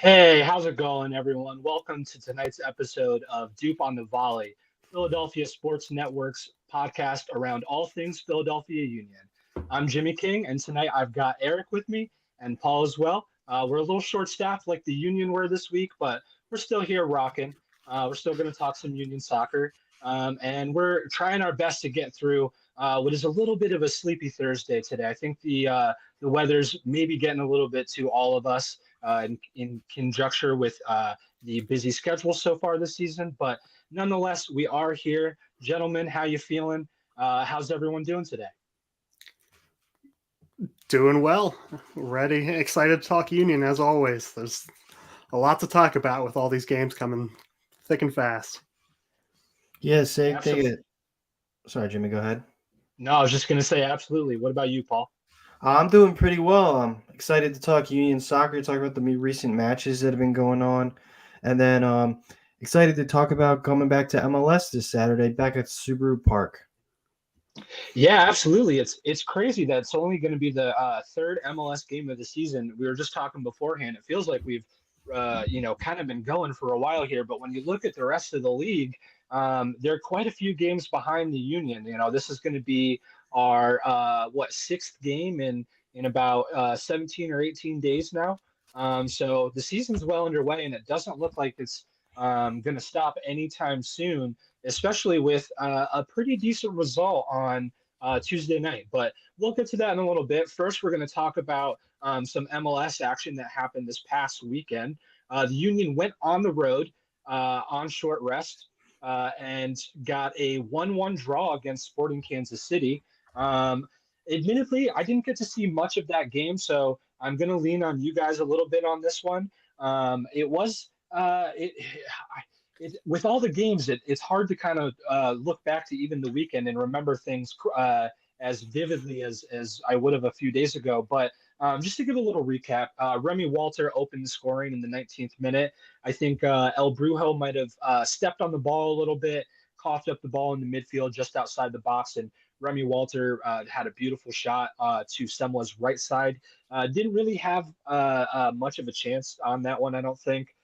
Hey, how's it going, everyone? Welcome to tonight's episode of Doop on the Volley, Philadelphia Sports Network's podcast around all things Philadelphia Union. I'm Jimmy King, and tonight I've got Eric with me and Paul as well. We're a little short-staffed like the Union were this week, but we're still here rocking. We're still going to talk some Union soccer, and we're trying our best to get through what is a little bit of a sleepy Thursday today. I think the weather's maybe getting a little bit to all of us in conjecture with the busy schedule so far this season. But nonetheless, we are here. Gentlemen, how you feeling? How's everyone doing today? Doing well. Ready, excited to talk Union as always. There's a lot to talk about with all these games coming thick and fast. Yeah, same thing. Sorry, Jimmy, go ahead. No, I was just going to say absolutely. What about you, Paul? I'm doing pretty well. I'm excited to talk Union soccer, talk about the recent matches that have been going on, and then excited to talk about coming back to MLS this Saturday back at Subaru Park. Yeah, absolutely. It's crazy that it's only going to be the third MLS game of the season. We were just talking beforehand. It feels like we've kind of been going for a while here, but when you look at the rest of the league, there are quite a few games behind the Union. This is going to be our sixth game in about 17 or 18 days now. So the season's well underway, and it doesn't look like it's going to stop anytime soon, especially with a pretty decent result on Tuesday night. But we'll get to that in a little bit. First, we're going to talk about some MLS action that happened this past weekend. The Union went on the road on short rest and got a 1-1 draw against Sporting Kansas City. Admittedly, I didn't get to see much of that game, so I'm going to lean on you guys a little bit on this one. With all the games, it's hard to kind of look back to even the weekend and remember things as vividly as I would have a few days ago. But just to give a little recap, Remy Walter opened the scoring in the 19th minute. I think El Brujo might have stepped on the ball a little bit, coughed up the ball in the midfield just outside the box, and Remy Walter had a beautiful shot to Semla's right side. Didn't really have much of a chance on that one, I don't think.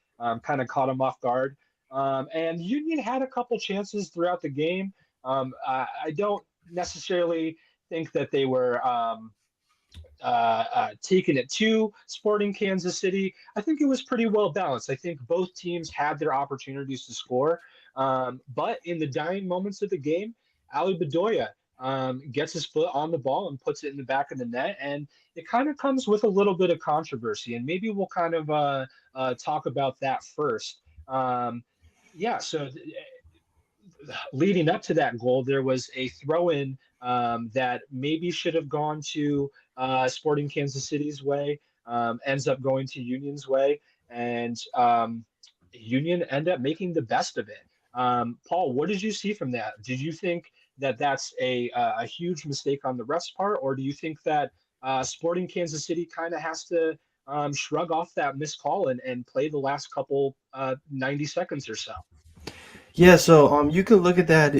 Kind of caught him off guard. And Union had a couple chances throughout the game. I don't necessarily think that they were taking it to Sporting Kansas City. I think it was pretty well balanced. I think both teams had their opportunities to score. But in the dying moments of the game, Ali Bedoya gets his foot on the ball and puts it in the back of the net. And it kind of comes with a little bit of controversy. And maybe we'll kind of talk about that first. So leading up to that goal, there was a throw-in that maybe should have gone to Sporting Kansas City's way, ends up going to Union's way, and Union end up making the best of it. Paul, what did you see from that? Did you think that that's a huge mistake on the ref's part, or do you think that Sporting Kansas City kind of has to shrug off that missed call and play the last couple 90 seconds or so? Yeah, so you can look at that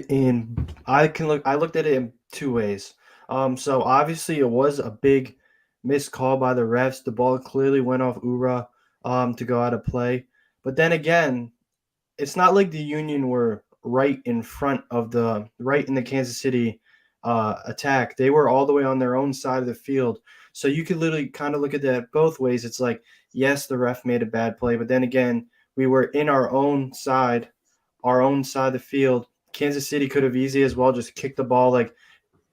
I looked at it in two ways. So obviously it was a big missed call by the refs. The ball clearly went off Ura to go out of play. But then again, it's not like the Union were right in the Kansas City attack. They were all the way on their own side of the field. So you could literally kind of look at that both ways. It's like, yes, the ref made a bad play, but then again, we were in our own side of the field. Kansas City could have easily as well just kicked the ball, like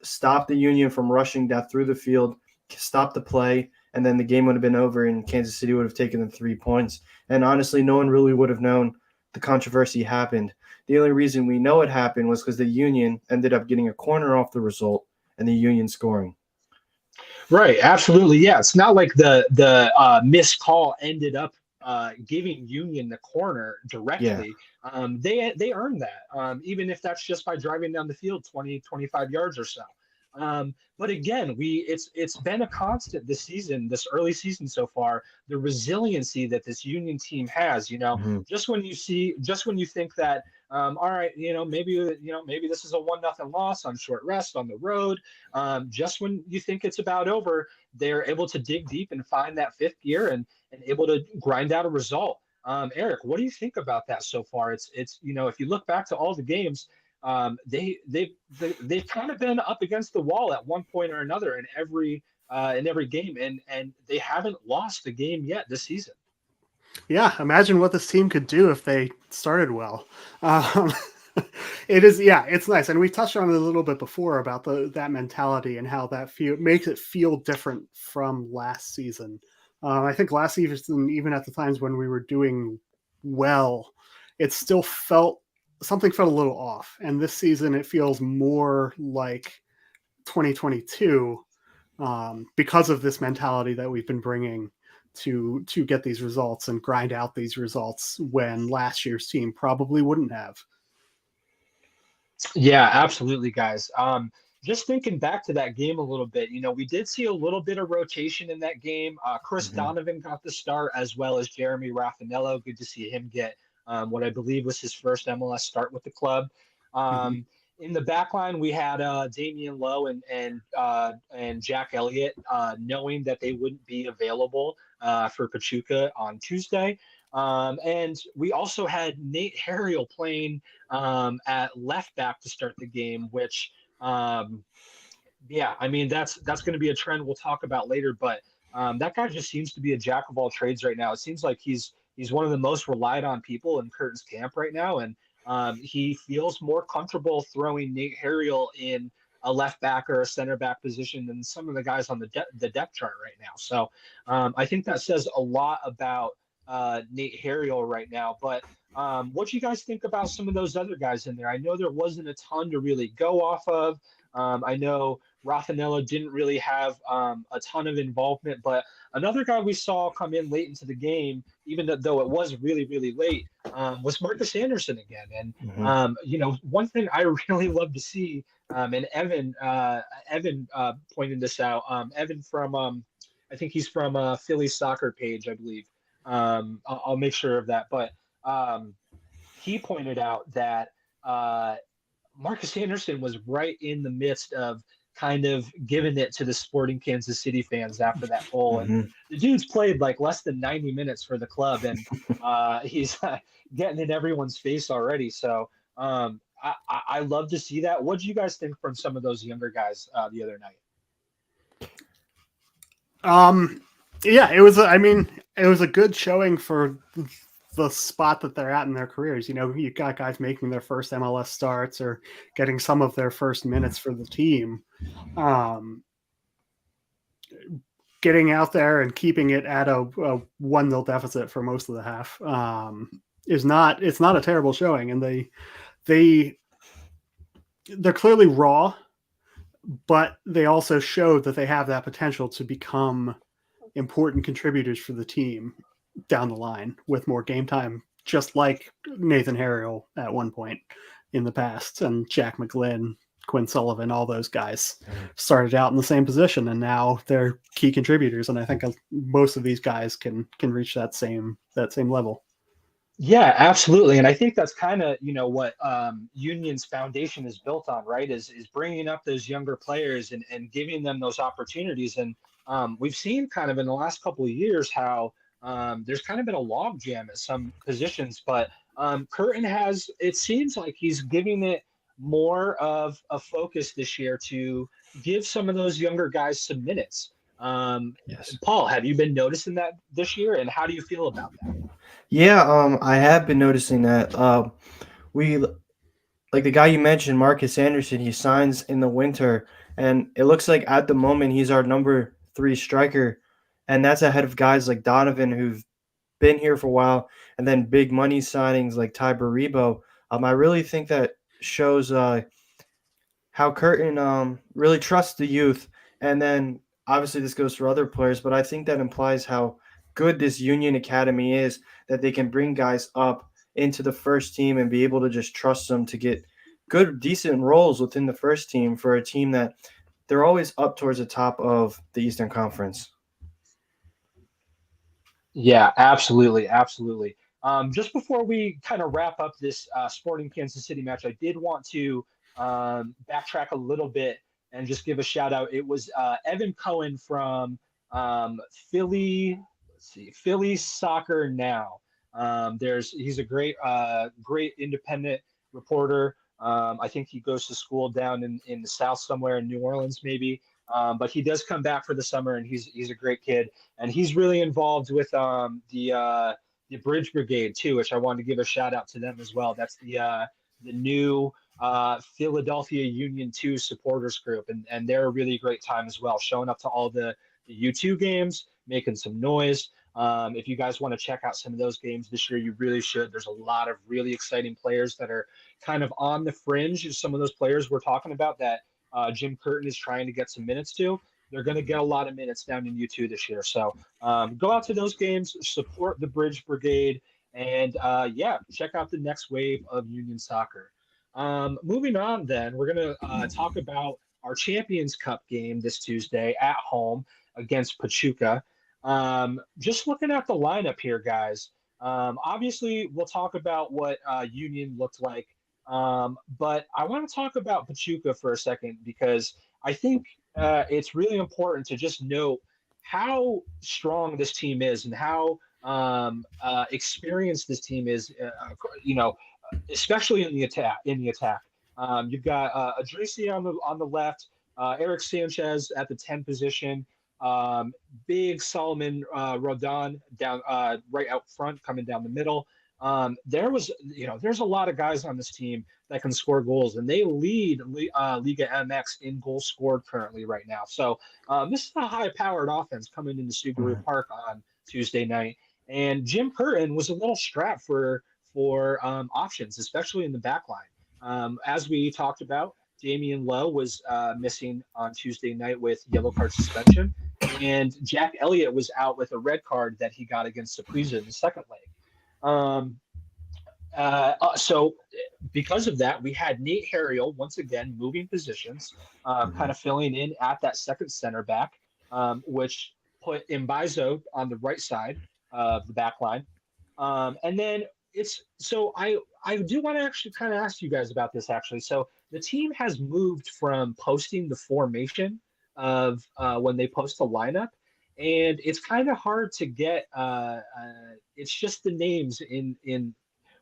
stop the Union from rushing down through the field, stop the play, and then the game would have been over and Kansas City would have taken the 3 points. And honestly, no one really would have known the controversy happened. The only reason we know it happened was because the Union ended up getting a corner off the result, and the Union scoring. Right, absolutely. Yeah, it's not like the missed call ended up giving Union the corner Yeah. directly. They earned that, even if that's just by driving down the field 20-25 yards or so. But again, it's been a constant this season, this early season so far, the resiliency that this Union team has. Mhm. Just when you think that, all right, maybe this is a 1-0 loss on short rest on the road. Just when you think it's about over, they're able to dig deep and find that fifth gear and able to grind out a result. Eric, what do you think about that so far? It's if you look back to all the games, they've kind of been up against the wall at one point or another in every game, and they haven't lost a game yet this season. Yeah, imagine what this team could do if they started well. Um, it's nice, and we touched on it a little bit before about that mentality and how that makes it feel different from last season. I think last season, even at the times when we were doing well, it still something felt a little off, and this season it feels more like 2022 because of this mentality that we've been bringing to get these results and grind out these results when last year's team probably wouldn't have. Yeah, absolutely, guys. Just thinking back to that game a little bit, we did see a little bit of rotation in that game. Chris Mhm. Donovan got the start as well as Jeremy Raffanello. Good to see him get what I believe was his first MLS start with the club. Mm-hmm. In the back line, we had Damian Lowe and Jack Elliott, knowing that they wouldn't be available for Pachuca on Tuesday. And we also had Nate Harriel playing at left back to start the game, which, yeah, I mean, that's going to be a trend we'll talk about later. But that guy just seems to be a jack of all trades right now. It seems like he's one of the most relied on people in Curtin's camp right now, and he feels more comfortable throwing Nate Harriel in a left back or a center back position than some of the guys on the depth chart right now. So I think that says a lot about Nate Harriel right now. But what do you guys think about some of those other guys in there? I know there wasn't a ton to really go off of. I know Raffanello didn't really have a ton of involvement, but another guy we saw come in late into the game, even though it was really, really late, was Marcus Anderson again. And Mhm. one thing I really love to see, and Evan pointed this out. Evan from I think he's from Philly Soccer Page, I believe. I'll make sure of that, but he pointed out that Marcus Anderson was right in the midst of kind of giving it to the Sporting Kansas City fans after that goal. And Mhm. the dude's played like less than 90 minutes for the club, and he's getting in everyone's face already. So I love to see that. What do you guys think from some of those younger guys the other night? Yeah, it was. I mean, it was a good showing for the spot that they're at in their careers. You got guys making their first MLS starts or getting some of their first minutes for the team. Getting out there and keeping it at a 1-0 deficit for most of the half it's not a terrible showing, and they're clearly raw, but they also showed that they have that potential to become important contributors for the team down the line with more game time, just like Nathan Harriel at one point in the past, and Jack McGlynn, Quinn Sullivan, all those guys started out in the same position, and now they're key contributors. And I think most of these guys can reach that same level. Yeah, absolutely. And I think that's kind of, what Union's foundation is built on, right? Is bringing up those younger players and giving them those opportunities. And we've seen kind of in the last couple of years how there's kind of been a logjam at some positions, but Curtin it seems like he's giving it more of a focus this year to give some of those younger guys some minutes. Yes. Paul, have you been noticing that this year, and how do you feel about that? Yeah, I have been noticing that. We like the guy you mentioned, Marcus Anderson. He signs in the winter, and it looks like at the moment he's our number 3 striker, and that's ahead of guys like Donovan who've been here for a while, and then big money signings like Ty Baribo. I really think that shows how how Curtin really trusts the youth, and then obviously this goes for other players, but I think that implies how good this Union Academy is, that they can bring guys up into the first team and be able to just trust them to get good, decent roles within the first team for a team that they're always up towards the top of the Eastern Conference. Yeah, absolutely, absolutely. Just before we kind of wrap up this Sporting Kansas City match, I did want to backtrack a little bit and just give a shout out. It was Evan Cohen from Philly. Let's see, Philly Soccer Now. He's a great independent reporter. I think he goes to school down in the South somewhere in New Orleans, maybe. But he does come back for the summer, and he's a great kid, and he's really involved with the Bridge Brigade too, which I wanted to give a shout out to them as well. That's the new Philadelphia Union 2 supporters group, and they're a really great time as well, showing up to all the U2 games, making some noise. If you guys want to check out some of those games this year, you really should. There's a lot of really exciting players that are kind of on the fringe. Some of those players we're talking about that Jim Curtin is trying to get some minutes to. They're going to get a lot of minutes down in U2 this year. So go out to those games, support the Bridge Brigade, and yeah, check out the next wave of Union Soccer. Moving on, then, we're going to talk about our Champions Cup game this Tuesday at home against Pachuca. Just looking at the lineup here, guys. Obviously, we'll talk about what Union looked like, but I want to talk about Pachuca for a second because I think it's really important to just note how strong this team is and how experienced this team is. Especially in the attack. You've got Adrisi on the left, Eric Sanchez at the 10 position, big Solomon Rodon down right out front, coming down the middle. There's a lot of guys on this team that can score goals, and they lead Liga MX in goals scored currently right now. So this is a high-powered offense coming into Subaru Park on Tuesday night, and Jim Curtin was a little strapped for options, especially in the back line. As we talked about, Damian Lowe was missing on Tuesday night with yellow card suspension, and Jack Elliott was out with a red card that he got against Saprissa in the second leg. So because of that, we had Nate Harriel once again moving positions, kind of filling in at that second center back, which put Mbaizo on the right side of the back line. And then I do want to actually kind of ask you guys about this actually. So the team has moved from posting the formation of when they post a lineup, and it's kind of hard to get. It's just the names in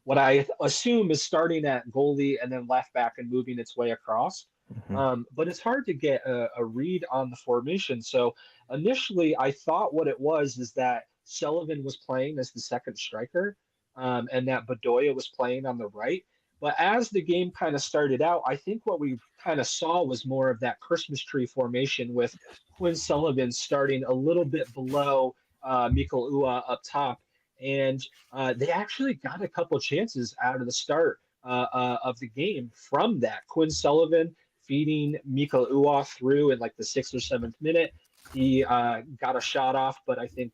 what I assume is starting at goalie and then left back and moving its way across. But it's hard to get a read on the formation. So initially, I thought what it was is that Sullivan was playing as the second striker, and that Bedoya was playing on the right. But as the game kind of started out, I think what we kind of saw was more of that Christmas tree formation with Quinn Sullivan starting a little bit below Mikkel Ua up top. And they actually got a couple of chances out of the start of the game from that. Quinn Sullivan feeding Mikkel Ua through in like the 6th or 7th minute. He got a shot off, but I think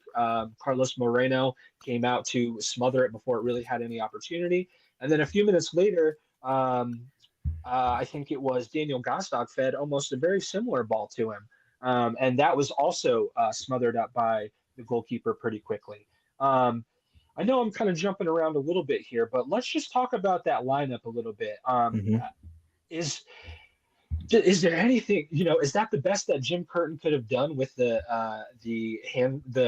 Carlos Moreno came out to smother it before it really had any opportunity. And then a few minutes later, I think it was Daniel Gostog fed almost a very similar ball to him. And that was also smothered up by the goalkeeper pretty quickly. I know I'm kind of jumping around a little bit here, but let's just talk about that lineup a little bit. Is there anything, is that the best that Jim Curtin could have done with the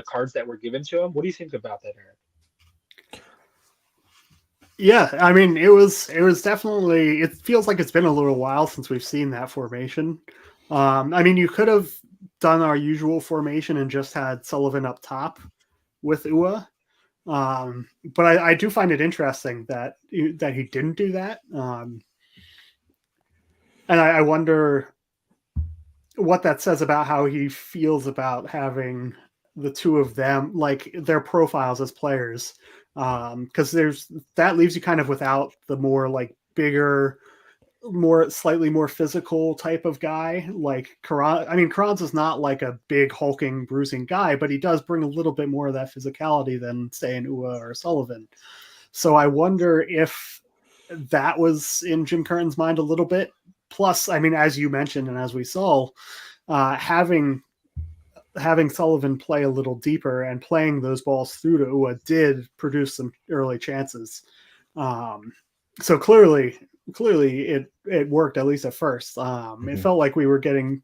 cards that were given to him? What do you think about that, Eric? Yeah, I mean, it was definitely, it feels like it's been a little while since we've seen that formation. I mean, you could have done our usual formation and just had Sullivan up top with Ua. But I do find it interesting that he didn't do that. And I wonder what that says about how he feels about having the two of them, like their profiles as players. Because that leaves you kind of without the more like bigger, slightly more physical type of guy. Like Carranza is not like a big hulking, bruising guy, but he does bring a little bit more of that physicality than say an Ua or Sullivan. So I wonder if that was in Jim Curtin's mind a little bit. Plus, I mean, as you mentioned and as we saw, having Sullivan play a little deeper and playing those balls through to Ua did produce some early chances. So clearly it worked, at least at first. It felt like it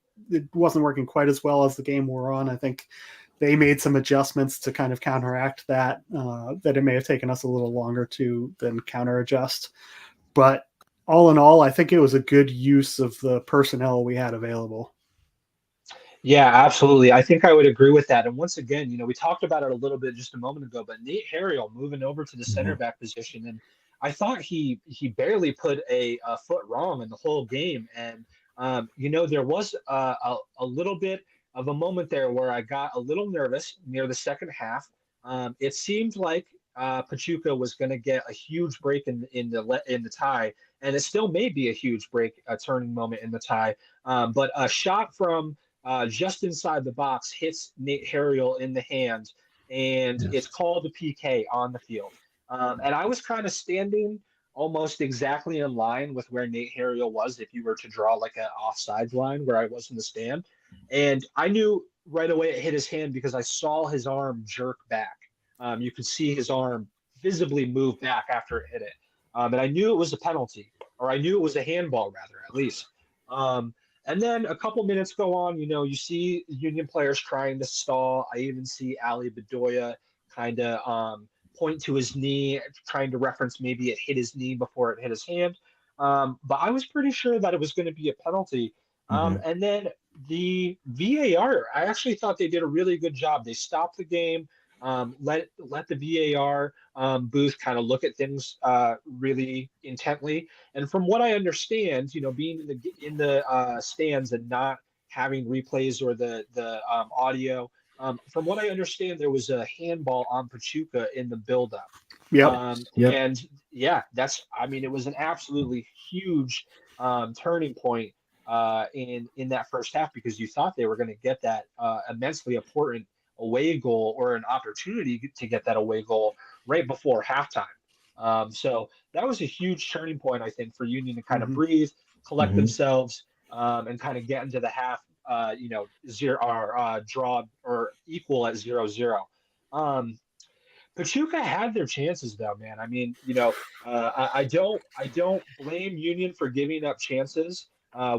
wasn't working quite as well as the game wore on. I think they made some adjustments to kind of counteract that it may have taken us a little longer to then counter adjust. But all in all, I think it was a good use of the personnel we had available. Yeah, absolutely. I think I would agree with that. And once again, we talked about it a little bit just a moment ago, but Nate Harriel moving over to the center back position, and I thought he barely put a foot wrong in the whole game. And there was a little bit of a moment there where I got a little nervous near the second half. It seemed like Pachuca was going to get a huge break in the tie, and it still may be a huge break, a turning moment in the tie. But a shot from just inside the box hits Nate Harriel in the hand, and it's called a PK on the field. And I was kind of standing almost exactly in line with where Nate Harriel was if you were to draw like an offsides line where I was in the stand. And I knew right away it hit his hand because I saw his arm jerk back. You could see his arm visibly move back after it hit it. And I knew it was a penalty, or I knew it was a handball, rather, at least. And then a couple minutes go on, you see Union players trying to stall. I even see Ali Bedoya kind of point to his knee, trying to reference maybe it hit his knee before it hit his hand. But I was pretty sure that it was going to be a penalty. And then the VAR, I actually thought they did a really good job. They stopped the game, let the VAR booth kind of look at things really intently. And from what I understand, being in the stands and not having replays or the audio, from what I understand, there was a handball on Pachuca in the buildup. Yep. And yeah, it was an absolutely huge turning point in that first half, because you thought they were going to get that immensely important away goal, or an opportunity to get that away goal right before halftime. So that was a huge turning point, I think, for Union to kind of breathe, collect themselves, and kind of get into the half, zero or draw or equal at 0-0. Pachuca had their chances, though, man. I mean, I don't blame Union for giving up chances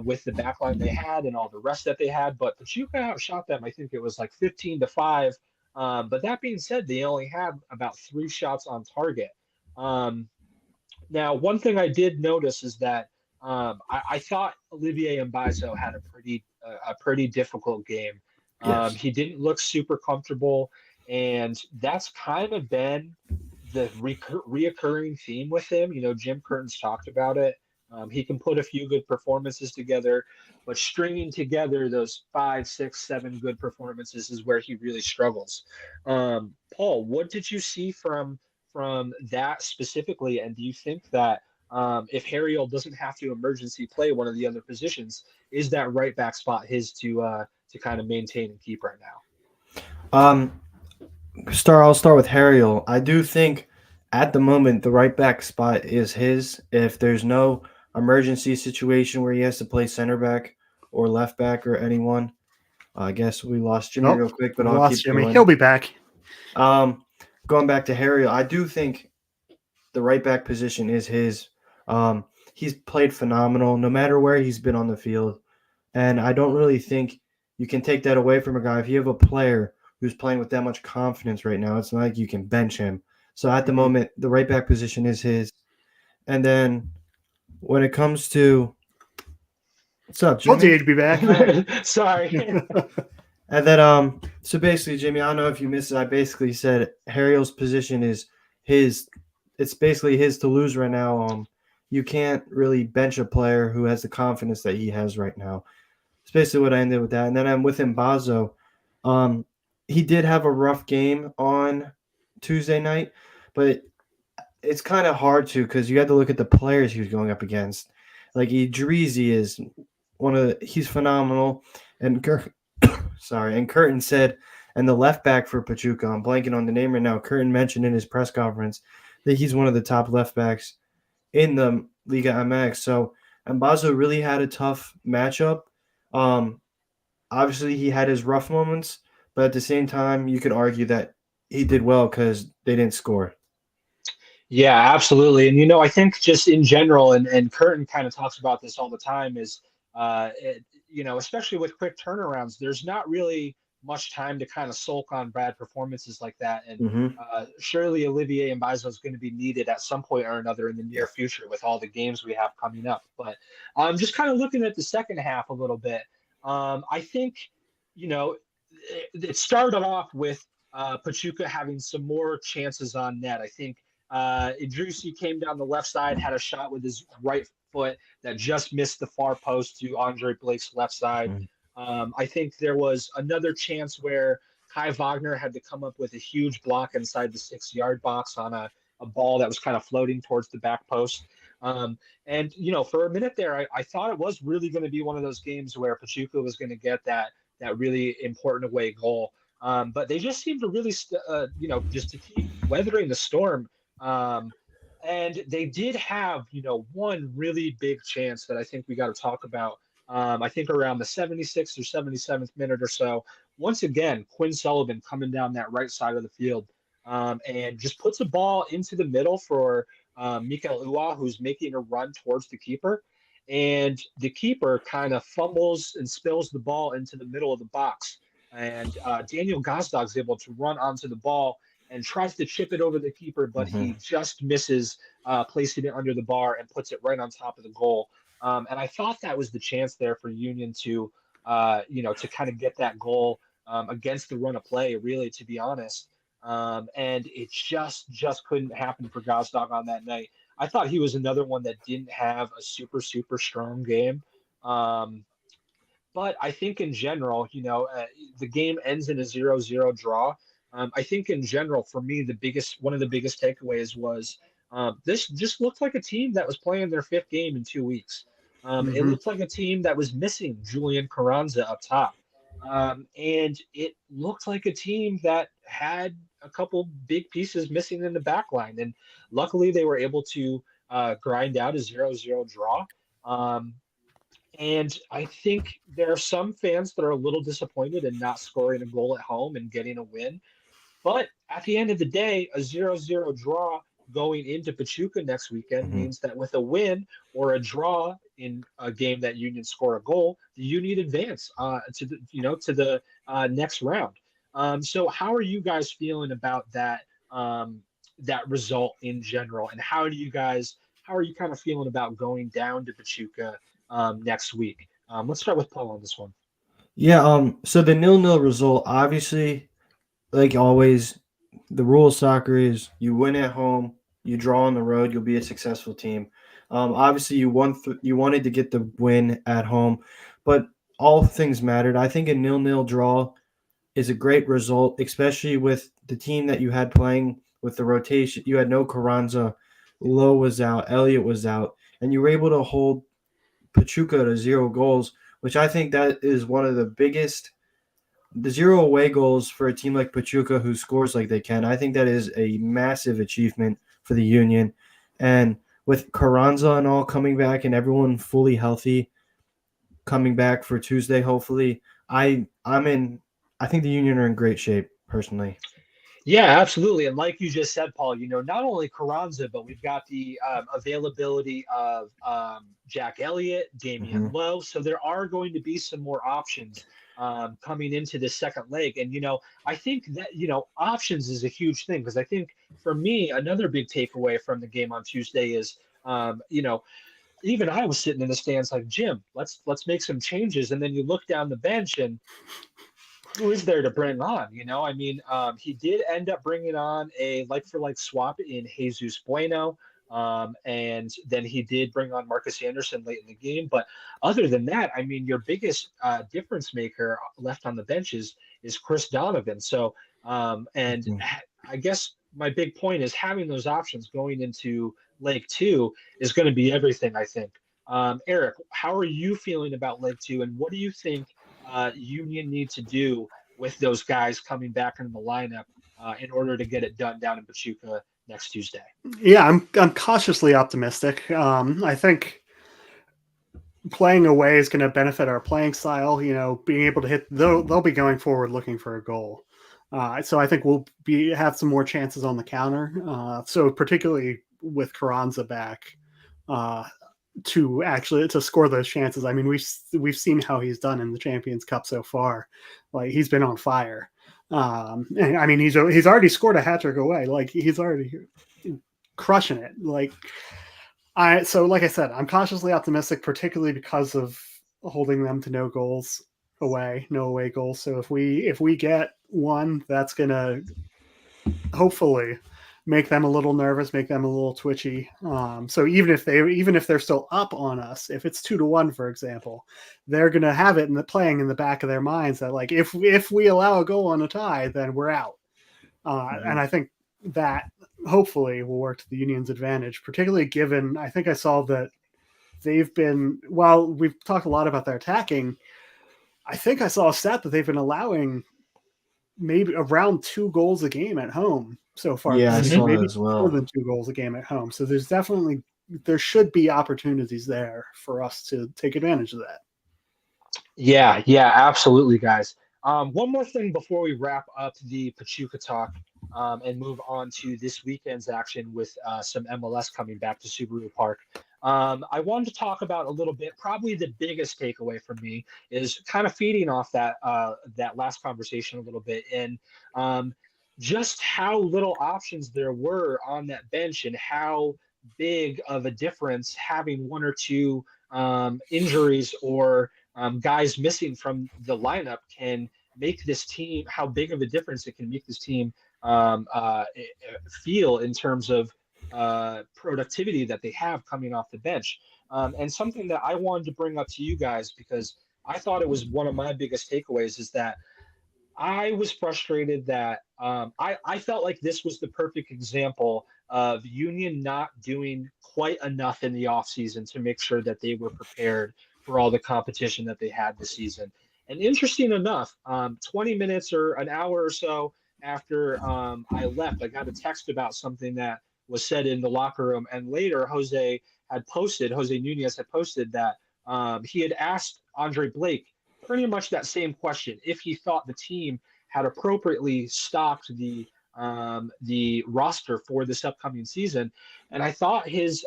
with the backline they had and all the rest that they had, but Pachuca outshot them. I think it was like 15-5. But that being said, they only had about 3 shots on target. Now, one thing I did notice is that I thought Olivier Mbaizo had a pretty difficult game. He didn't look super comfortable, and that's kind of been the reoccurring theme with him. Jim Curtin's talked about it. He can put a few good performances together, but stringing together those 5, 6, 7 good performances is where he really struggles. Paul, what did you see from that specifically? And do you think that if Harriel doesn't have to emergency play one of the other positions, is that right back spot his to kind of maintain and keep right now? I'll start with Harriel. I do think at the moment the right back spot is his. If there's no emergency situation where he has to play center back or left back or anyone, I guess we lost Jimmy real quick, but I'll keep Jimmy. going. He'll be back. Going back to Harriel, I do think the right back position is his. He's played phenomenal no matter where he's been on the field, and I don't really think you can take that away from a guy. If you have a player who's playing with that much confidence right now, it's not like you can bench him. So at the moment, the right back position is his. And then when it comes to what's up, Jimmy? Told you he'd be back. Sorry. And then so basically, Jimmy, I don't know if you missed it. I basically said Harriel's position is his. It's basically his to lose right now. You can't really bench a player who has the confidence that he has right now. That's basically what I ended with that. And then I'm with Mbaizo. He did have a rough game on Tuesday night, but it's kind of hard to, because you have to look at the players he was going up against. Like Idrizi is he's phenomenal, and and Curtin said, and the left back for Pachuca, I'm blanking on the name right now. Curtin mentioned in his press conference that he's one of the top left backs in the Liga MX. So Ambazo really had a tough matchup. Um, Obviously, he had his rough moments, but at the same time, you could argue that he did well because they didn't score. Yeah, absolutely. And I think just in general, and Curtin kind of talks about this all the time, is especially with quick turnarounds, there's not really much time to kind of sulk on bad performances like that. And Mm-hmm. surely Olivier Mbaizo is going to be needed at some point or another in the near future with all the games we have coming up. But just kind of looking at the second half a little bit, I think, it started off with Pachuca having some more chances on net. I think Idrissi came down the left side, had a shot with his right foot that just missed the far post to Andre Blake's left side. I think there was another chance where Kai Wagner had to come up with a huge block inside the 6-yard box on a ball that was kind of floating towards the back post. And for a minute there, I thought it was really going to be one of those games where Pachuca was going to get that really important away goal. But they just seemed to really, just to keep weathering the storm. And they did have, one really big chance that I think we got to talk about. I think around the 76th or 77th minute or so. Once again, Quinn Sullivan coming down that right side of the field and just puts a ball into the middle for Mikael Ua, who's making a run towards the keeper. And the keeper kind of fumbles and spills the ball into the middle of the box. And Daniel Gazdag able to run onto the ball and tries to chip it over the keeper, but Mm-hmm. he just misses placing it under the bar and puts it right on top of the goal. And I thought that was the chance there for Union to, to kind of get that goal against the run of play, really, to be honest. And it just couldn't happen for Gazdag on that night. I thought he was another one that didn't have a super, super strong game. But I think in general, the game ends in a 0-0 draw. I think in general, for me, one of the biggest takeaways was this just looked like a team that was playing their fifth game in 2 weeks. It Mm-hmm. looked like a team that was missing Julian Carranza up top. And it looked like a team that had a couple big pieces missing in the back line. And luckily, they were able to grind out a 0-0 draw. Um, and I think there are some fans that are a little disappointed in not scoring a goal at home and getting a win. But at the end of the day, a 0-0 draw going into Pachuca next weekend Mm-hmm. means that with a win or a draw in a game that Union score a goal, the Union advance to the next round. So how are you guys feeling about that result in general, and how are you kind of feeling about going down to Pachuca next week? Let's start with Paul on this one. Yeah. So the 0-0 result, obviously, like always, the rule of soccer is you win at home, you draw on the road, you'll be a successful team. Obviously, you wanted to get the win at home, but all things mattered. I think a 0-0 draw is a great result, especially with the team that you had playing with the rotation. You had no Carranza, Lowe was out, Elliott was out, and you were able to hold Pachuca to 0 goals, which I think that is one of the biggest. The 0 away goals for a team like Pachuca who scores like they can, I think that is a massive achievement for the Union. And with Carranza and all coming back and everyone fully healthy coming back for Tuesday, hopefully, I think the Union are in great shape personally. Yeah, absolutely. And like you just said, Paul, not only Carranza, but we've got the availability of Jack Elliott, Hmm. Damian Lowe. So there are going to be some more options coming into the second leg. And, I think that, options is a huge thing because I think for me, another big takeaway from the game on Tuesday is, even I was sitting in the stands like, Jim, let's make some changes. And then you look down the bench and who is there to bring on? I mean, he did end up bringing on a like for like swap in Jesus Bueno. And then he did bring on Marcus Anderson late in the game. But other than that, I mean, your biggest difference maker left on the bench is Chris Donovan. So, and I guess my big point is having those options going into leg two is going to be everything, I think. Eric, how are you feeling about Leg 2, and what do you think Union need to do with those guys coming back into the lineup in order to get it done down in Pachuca next Tuesday? Yeah, I'm cautiously optimistic. I think playing away is going to benefit our playing style. Being able to hit, they'll be going forward looking for a goal. So I think we'll have some more chances on the counter. So particularly with Carranza back, to score those chances. I mean, we've seen how he's done in the Champions Cup so far. Like, he's been on fire. And I mean, he's already scored a hat trick away. Like, he's already crushing it. Like I said, I'm cautiously optimistic, particularly because of holding them to no away goals. So if we get one, that's gonna hopefully make them a little nervous, make them a little twitchy. So even if they're still up on us, if it's 2-1, for example, they're gonna have it playing in the back of their minds that, like, if we allow a goal on a tie, then we're out. And I think that hopefully will work to the Union's advantage, particularly given, I think I saw that while we've talked a lot about their attacking, I think I saw a stat that they've been allowing maybe around 2 goals a game at home so far. Yeah, I saw that as well. More than 2 goals a game at home. So there should be opportunities there for us to take advantage of that. Yeah, absolutely, guys. One more thing before we wrap up the Pachuca talk and move on to this weekend's action with some MLS coming back to Subaru Park. I wanted to talk about a little bit, probably the biggest takeaway for me is kind of feeding off that last conversation a little bit, and just how little options there were on that bench, and how big of a difference having 1 or 2 injuries or guys missing from the lineup can make this team, how big of a difference it can make this team feel in terms of productivity that they have coming off the bench. And something that I wanted to bring up to you guys, because I thought it was one of my biggest takeaways, is that I was frustrated that I felt like this was the perfect example of Union not doing quite enough in the offseason to make sure that they were prepared for all the competition that they had this season. And interesting enough, 20 minutes or an hour or so after I left, I got a text about something that was said in the locker room. And later, Jose Nunez had posted that he had asked Andre Blake pretty much that same question, if he thought the team had appropriately stocked the roster for this upcoming season. And I thought his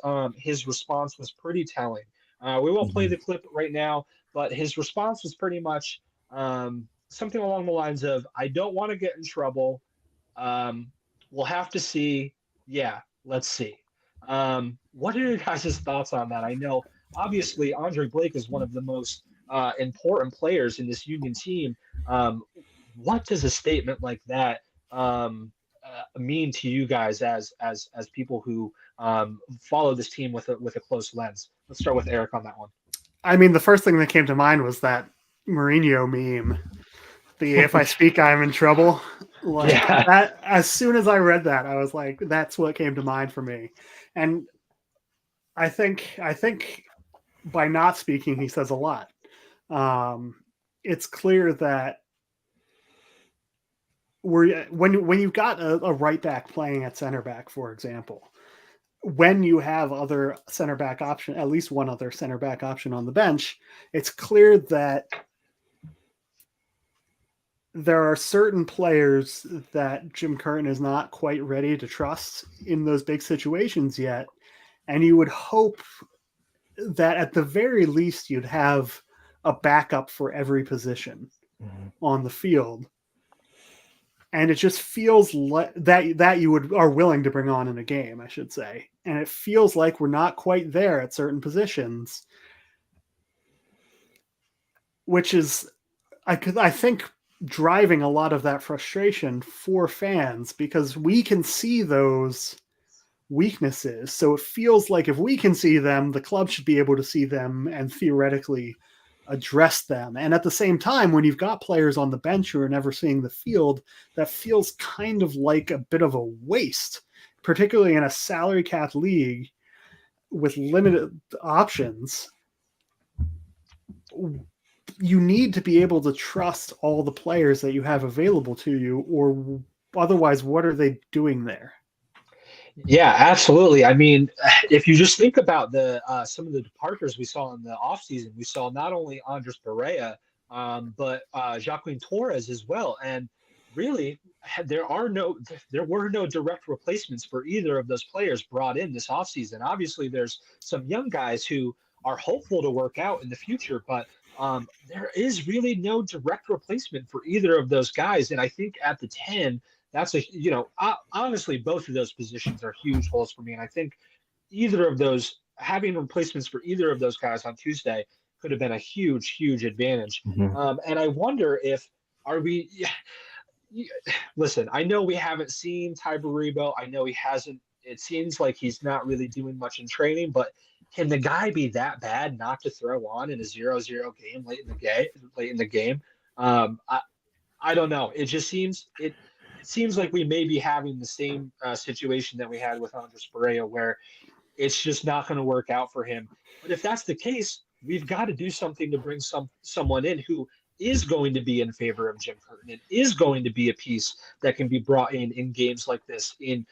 response was pretty telling. We won't play the clip right now, but his response was pretty much something along the lines of, I don't want to get in trouble. We'll have to see. Yeah, let's see. What are your guys' thoughts on that? I know, obviously, Andre Blake is one of the most important players in this Union team. What does a statement like that mean to you guys as people who follow this team with a close lens? Let's start with Eric on that one. I mean, the first thing that came to mind was that Mourinho meme. The "if I speak, I'm in trouble." That, as soon as I read that, I was like, that's what came to mind for me. And I think by not speaking, he says a lot. It's clear that when you've got a right back playing at center back, for example, when you have other center back option, at least one other center back option on the bench, it's clear that there are certain players that Jim Curtin is not quite ready to trust in those big situations yet. And you would hope that at the very least you'd have a backup for every position on the field. And it just feels like that you are willing to bring on in a game, I should say. And it feels like we're not quite there at certain positions, which is, I think, driving a lot of that frustration for fans, because we can see those weaknesses. So it feels like if we can see them, the club should be able to see them and theoretically address them. And at the same time, when you've got players on the bench who are never seeing the field, that feels kind of like a bit of a waste, particularly in a salary cap league. with limited options, you need to be able to trust all the players that you have available to you, or otherwise, what are they doing there? Yeah, absolutely. I mean, if you just think about the some of the departures we saw in the offseason, we saw not only Andres Perea, but Joaquin Torres as well. And really, there were no direct replacements for either of those players brought in this offseason. Obviously, there's some young guys who are hopeful to work out in the future, but there is really no direct replacement for either of those guys. And I think at the 10, that's honestly, both of those positions are huge holes for me. And I think either of those, having replacements for either of those guys on Tuesday could have been a huge, huge advantage. Mhm. And I wonder if, are we, listen, I know we haven't seen Ty Baribo. I know he hasn't, it seems like he's not really doing much in training, but can the guy be that bad not to throw on in a 0-0 game late in the game? I don't know. It seems like we may be having the same situation that we had with Andres Perea, where it's just not going to work out for him. But if that's the case, we've got to do something to bring someone in who is going to be in favor of Jim Curtin and is going to be a piece that can be brought in games like this in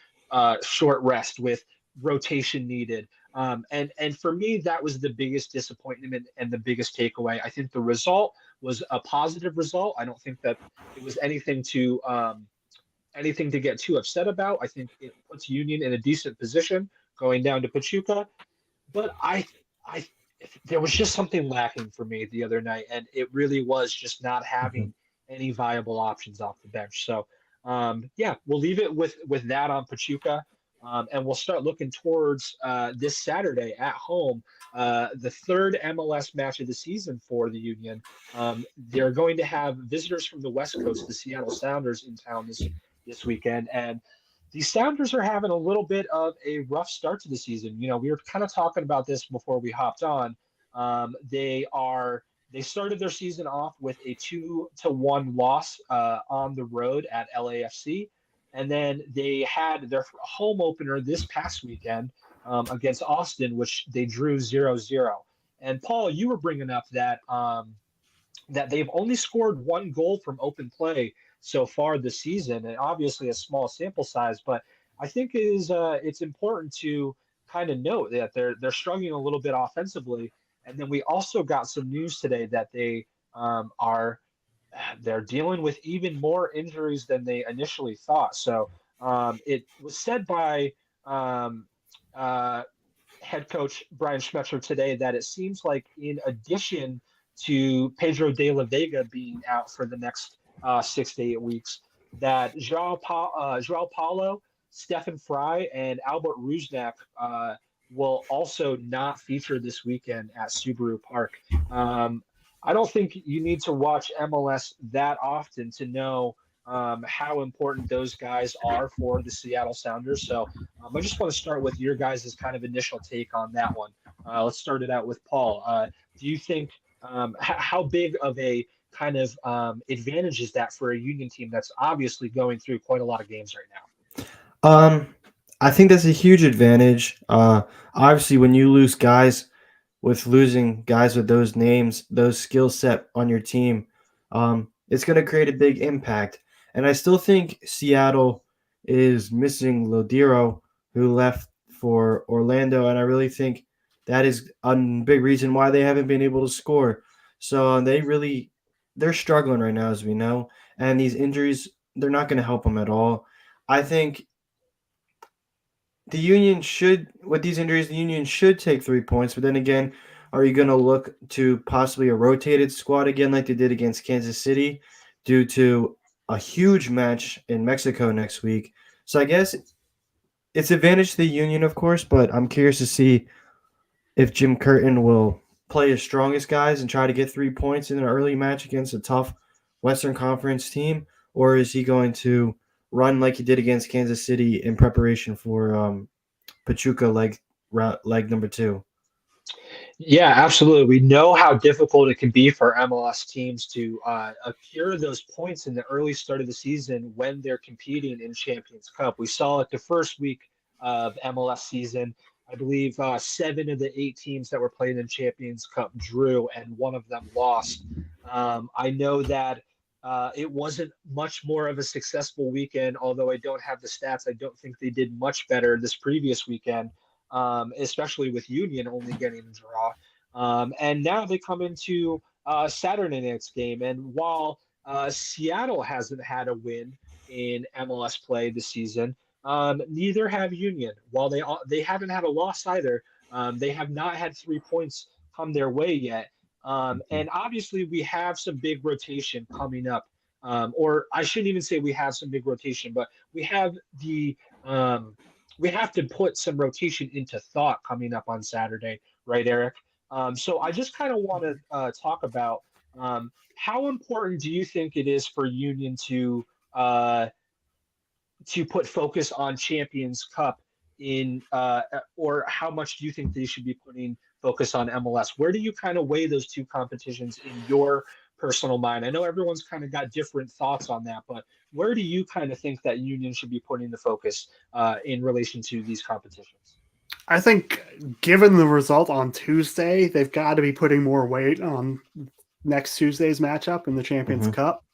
short rest with rotation needed. And for me, that was the biggest disappointment and the biggest takeaway. I think the result was a positive result. I don't think that it was anything to get too upset about. I think it puts Union in a decent position going down to Pachuca. But I, there was just something lacking for me the other night, and it really was just not Mhm. having any viable options off the bench. So, yeah, we'll leave it with that on Pachuca, and we'll start looking towards this Saturday at home, the third MLS match of the season for the Union. They're going to have visitors from the West Coast, the Seattle Sounders, in town this weekend, and the Sounders are having a little bit of a rough start to the season. You know, we were kind of talking about this before we hopped on. They started their season off with a 2-1 loss on the road at LAFC, and then they had their home opener this past weekend against Austin, which they drew 0-0. And Paul, you were bringing up that they've only scored one goal from open play so far this season, and obviously a small sample size. But I think it's important to kind of note that they're struggling a little bit offensively. And then we also got some news today that are they're dealing with even more injuries than they initially thought. So it was said by um, uh, head coach Brian Schmetzer today that it seems like, in addition to Pedro de la Vega being out for the next 6 to 8 weeks, that Joao Paulo, Stefan Fry, and Albert Rusnak will also not feature this weekend at Subaru Park. I don't think you need to watch MLS that often to know how important those guys are for the Seattle Sounders. So I just want to start with your guys' kind of initial take on that one. Let's start it out with Paul. Do you think how big of a kind of advantage is that for a Union team that's obviously going through quite a lot of games right now? Um, I think that's a huge advantage. Obviously, when you lose guys losing guys with those names, those skill set on your team, it's going to create a big impact. And I still think Seattle is missing Lodiro, who left for Orlando, and I really think that is a big reason why they haven't been able to score. So they're struggling right now, as we know, and these injuries, they're not going to help them at all. I think the Union should, with these injuries, the Union should take 3 points. But then again, are you going to look to possibly a rotated squad again, like they did against Kansas City, due to a huge match in Mexico next week? So I guess it's advantage to the Union, of course, but I'm curious to see if Jim Curtin will play his strongest guys and try to get 3 points in an early match against a tough Western Conference team, or is he going to run like he did against Kansas City in preparation for Pachuca leg number 2? Yeah, absolutely. We know how difficult it can be for MLS teams to accrue those points in the early start of the season when they're competing in Champions Cup. We saw it the first week of MLS season. I believe 7 of the 8 teams that were playing in Champions Cup drew, and one of them lost. I know that it wasn't much more of a successful weekend, although I don't have the stats. I don't think they did much better this previous weekend, especially with Union only getting a draw. And now they come into Saturday night's game. And while Seattle hasn't had a win in MLS play this season, neither have Union. While they haven't had a loss either, they have not had 3 points come their way yet. And obviously, we have some big rotation coming up. Or I shouldn't even say we have some big rotation, but we have we have to put some rotation into thought coming up on Saturday, right, Eric? So I just kind of want to talk about how important do you think it is for Union to put focus on Champions Cup or how much do you think they should be putting focus on MLS? Where do you kind of weigh those two competitions in your personal mind? I know everyone's kind of got different thoughts on that, but where do you kind of think that Union should be putting the focus in relation to these competitions? I think given the result on Tuesday, they've got to be putting more weight on next Tuesday's matchup in the Champions Cup.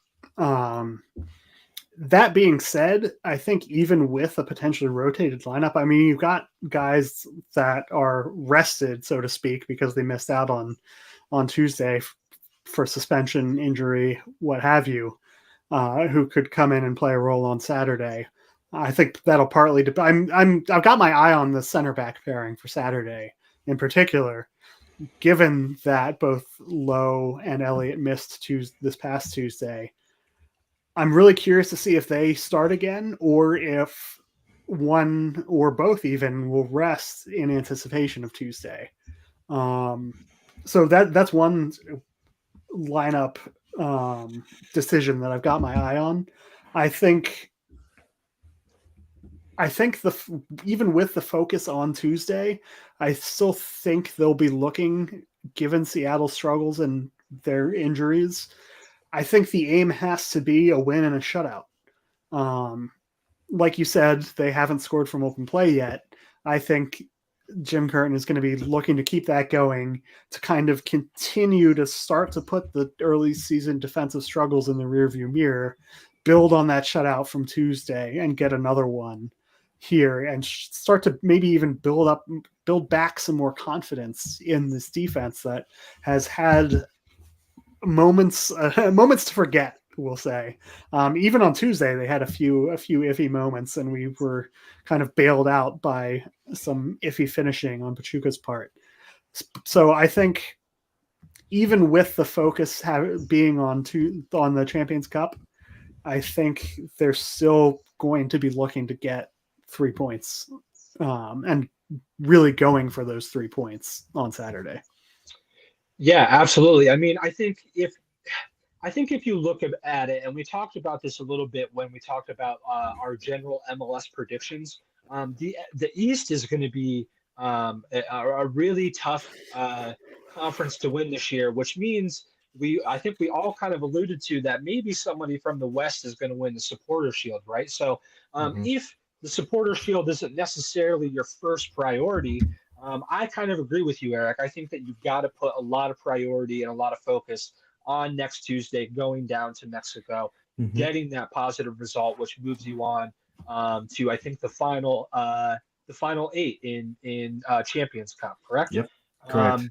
That being said, I think even with a potentially rotated lineup, I mean, you've got guys that are rested, so to speak, because they missed out on Tuesday for suspension, injury, what have you, who could come in and play a role on Saturday. I think that'll partly depend. I've got my eye on the center back pairing for Saturday in particular, given that both Lowe and Elliott missed this past Tuesday. I'm really curious to see if they start again or if one or both even will rest in anticipation of Tuesday. So that's one lineup decision that I've got my eye on. I think even with the focus on Tuesday, I still think they'll be looking, given Seattle's struggles and their injuries, I think the aim has to be a win and a shutout. Like you said, they haven't scored from open play yet. I think Jim Curtin is going to be looking to keep that going to kind of continue to start to put the early season defensive struggles in the rearview mirror, build on that shutout from Tuesday and get another one here and start to maybe even build back some more confidence in this defense that has had moments to forget, we'll say. Even on Tuesday, they had a few iffy moments, and we were kind of bailed out by some iffy finishing on Pachuca's part. So I think even with the focus being on the Champions Cup, I think they're still going to be looking to get 3 points and really going for those 3 points on Saturday. Yeah, absolutely. I mean, I think if you look at it, and we talked about this a little bit when we talked about our general MLS predictions, the East is going to be a really tough conference to win this year, which means I think we all kind of alluded to that maybe somebody from the West is going to win the Supporter Shield, right? So if the Supporter Shield isn't necessarily your first priority, I kind of agree with you, Eric. I think that you've got to put a lot of priority and a lot of focus on next Tuesday, going down to Mexico, getting that positive result, which moves you on to, I think, the final 8 in Champions Cup. Correct? Yep. Correct.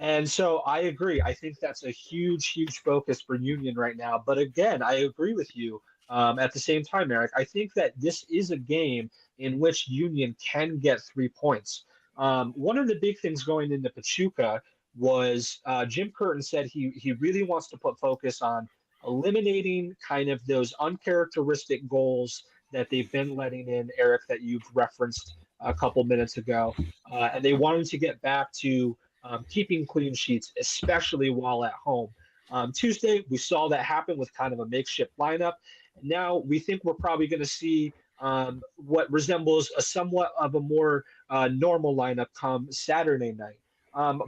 And so I agree. I think that's a huge focus for Union right now. But again, I agree with you. At the same time, Eric, I think that this is a game in which Union can get 3 points. One of the big things going into Pachuca was Jim Curtin said he really wants to put focus on eliminating kind of those uncharacteristic goals that they've been letting in, Eric, that you've referenced a couple minutes ago. And they wanted to get back to keeping clean sheets, especially while at home. Tuesday, we saw that happen with kind of a makeshift lineup. And now we think we're probably going to see what resembles a somewhat of a more normal lineup come Saturday night.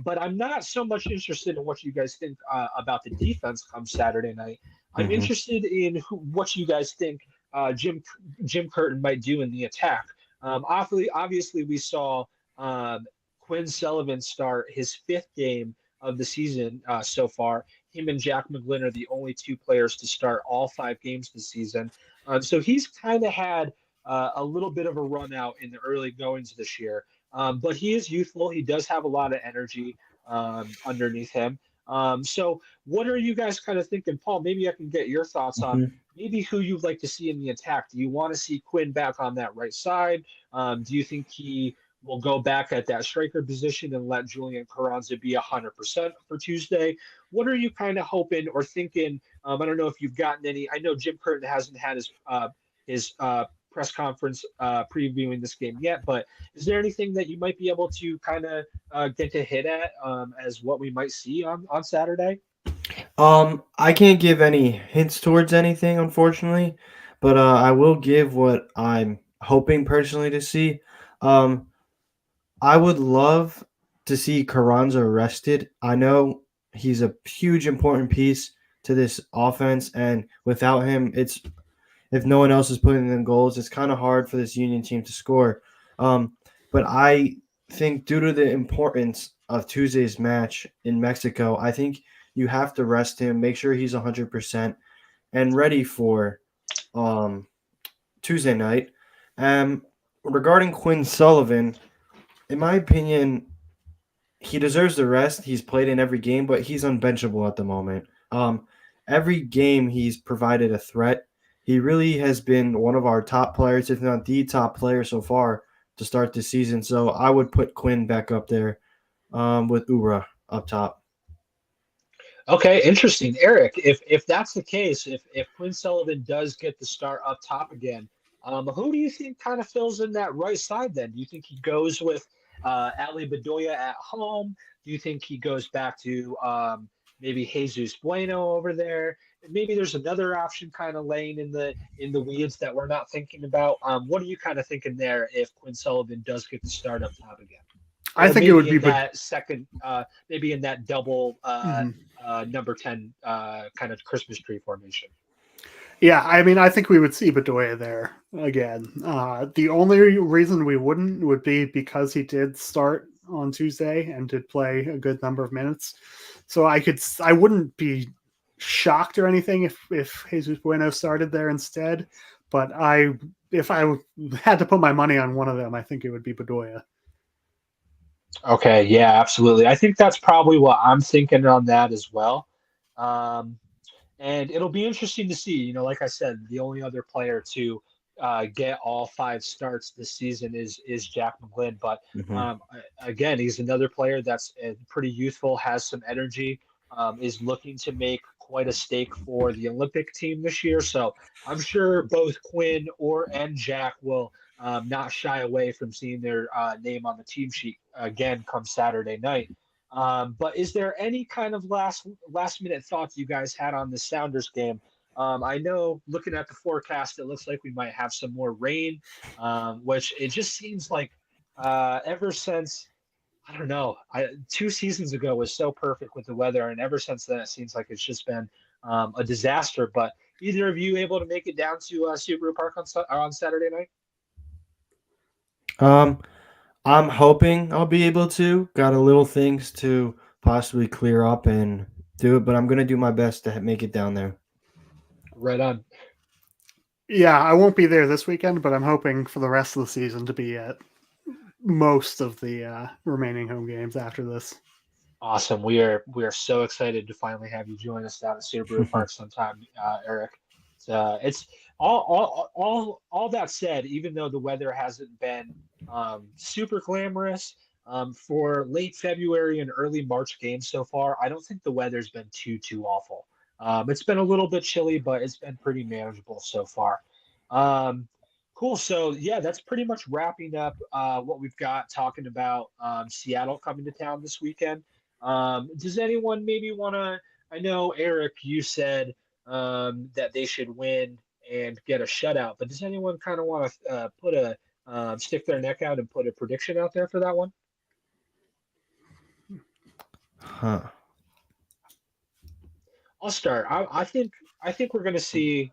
But I'm not so much interested in what you guys think about the defense come Saturday night. I'm interested in what you guys think Jim Curtin might do in the attack. Obviously, we saw Quinn Sullivan start his 5th game of the season so far. Him and Jack McGlynn are the only 2 players to start all 5 games this season. So he's kind of had a little bit of a run out in the early goings this year. But he is youthful. He does have a lot of energy underneath him. So what are you guys kind of thinking, Paul? Maybe I can get your thoughts on Mhm. maybe who you'd like to see in the attack. Do you want to see Quinn back on that right side? Do you think he will go back at that striker position and let Julian Carranza be 100% for Tuesday? What are you kind of hoping or thinking? I don't know if you've gotten any. I know Jim Curtin hasn't had his press conference previewing this game yet, but is there anything that you might be able to kind of get to hit at as what we might see on Saturday? I can't give any hints towards anything, unfortunately, but I will give what I'm hoping personally to see. Um, I would love to see Carranza rested. I know he's a huge important piece to this offense, and without him, it's if no one else is putting in goals, it's kind of hard for this Union team to score. Um, but I think due to the importance of Tuesday's match in Mexico, I think you have to rest him, make sure he's 100% and ready for um, Tuesday night. Regarding Quinn Sullivan, in my opinion, he deserves the rest. He's played in every game, but he's unbenchable at the moment. Every game he's provided a threat. He really has been one of our top players, if not the top player so far to start the season. So I would put Quinn back up there with Ura up top. Okay, interesting, Eric. If that's the case, if Quinn Sullivan does get the start up top again, who do you think kind of fills in that right side then? Do you think he goes with Ali Bedoya at home? Do you think he goes back to maybe Jesus Bueno over there? Maybe there's another option kind of laying in the weeds that we're not thinking about. What are you kind of thinking there if Quinn Sullivan does get the start up top again? I Or think it would maybe be in that second, maybe in that double Mhm. number 10 kind of Christmas tree formation. Yeah, I mean, I think we would see Bedoya there again. The only reason we wouldn't would be because he did start on Tuesday and did play a good number of minutes. So I wouldn't be shocked or anything if Jesus Bueno started there instead. But if I had to put my money on one of them, I think it would be Bedoya. Okay, yeah, absolutely. I think that's probably what I'm thinking on that as well. Um, and it'll be interesting to see. Like I said, the only other player to get all 5 starts this season is Jack McGlynn. But Mm-hmm. again, he's another player that's pretty youthful, has some energy, is looking to make quite a stake for the Olympic team this year. So I'm sure both Quinn and Jack will not shy away from seeing their name on the team sheet again come Saturday night. But is there any kind of last minute thoughts you guys had on the Sounders game? I know looking at the forecast, it looks like we might have some more rain, which it just seems like ever since I don't know, 2 seasons ago was so perfect with the weather, and ever since then it seems like it's just been a disaster. But either of you able to make it down to Subaru Park on Saturday night? Um, I'm hoping I'll be able to. Got a little things to possibly clear up and do it, but I'm gonna do my best to make it down there. Right on. Yeah, I won't be there this weekend, but I'm hoping for the rest of the season to be at most of the remaining home games after this. Awesome. We are so excited to finally have you join us down at Subaru Park sometime, Eric. It's all that said, even though the weather hasn't been super glamorous for late February and early March games so far, I don't think the weather's been too awful. It's been a little bit chilly, but it's been pretty manageable so far. Um, Cool. So yeah, that's pretty much wrapping up what we've got talking about Seattle coming to town this weekend. Does anyone maybe want to? I know Eric, you said that they should win and get a shutout, but does anyone kind of want to put a stick their neck out and put a prediction out there for that one? Huh. I'll start. I think we're going to see.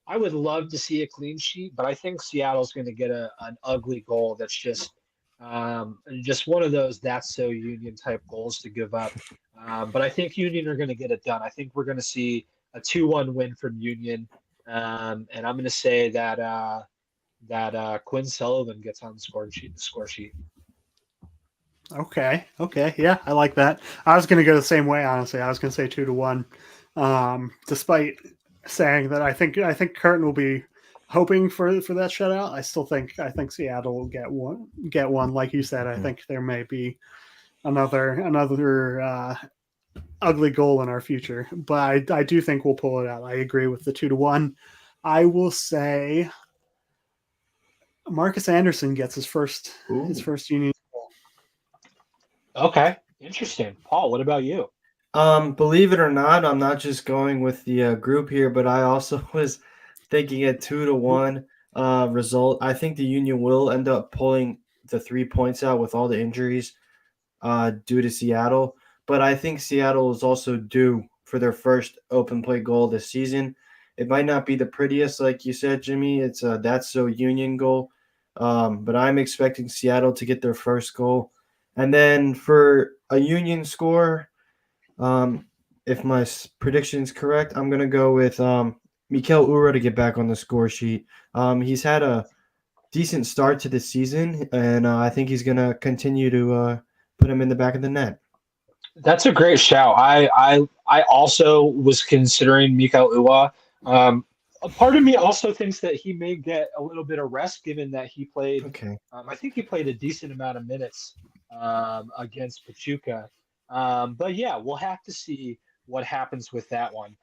I would love to see a clean sheet, but I think Seattle's going to get an ugly goal that's just Just one of those that's so Union type goals to give up. But I think Union are going to get it done. I think we're going to see a 2-1 win from Union. And I'm going to say that Quinn Sullivan gets on the score sheet. Okay. Yeah, I like that. I was going to go the same way, honestly. I was going to say 2-1. Despite saying that I think Curtin will be hoping for that shutout. I think Seattle will get one. Like you said, I think there may be another ugly goal in our future, but I do think we'll pull it out. I agree with the 2-1. I will say Marcus Anderson gets his first Union goal. Okay, interesting. Paul, what about you? Believe it or not, I'm not just going with the group here, but I also was thinking a 2-1 result. I think the Union will end up pulling the 3 points out with all the injuries due to Seattle. But I think Seattle is also due for their first open play goal this season. It might not be the prettiest, like you said, Jimmy. It's a that's so Union goal. But I'm expecting Seattle to get their first goal. And then for a Union score, if my prediction is correct, I'm going to go with Mikel Ura to get back on the score sheet. He's had a decent start to the season, and I think he's going to continue to put him in the back of the net. That's a great shout. I also was considering Mikel Ua. A part of me also thinks that he may get a little bit of rest, given that he played. Okay. I think he played a decent amount of minutes against Pachuca. But yeah, we'll have to see what happens with that one.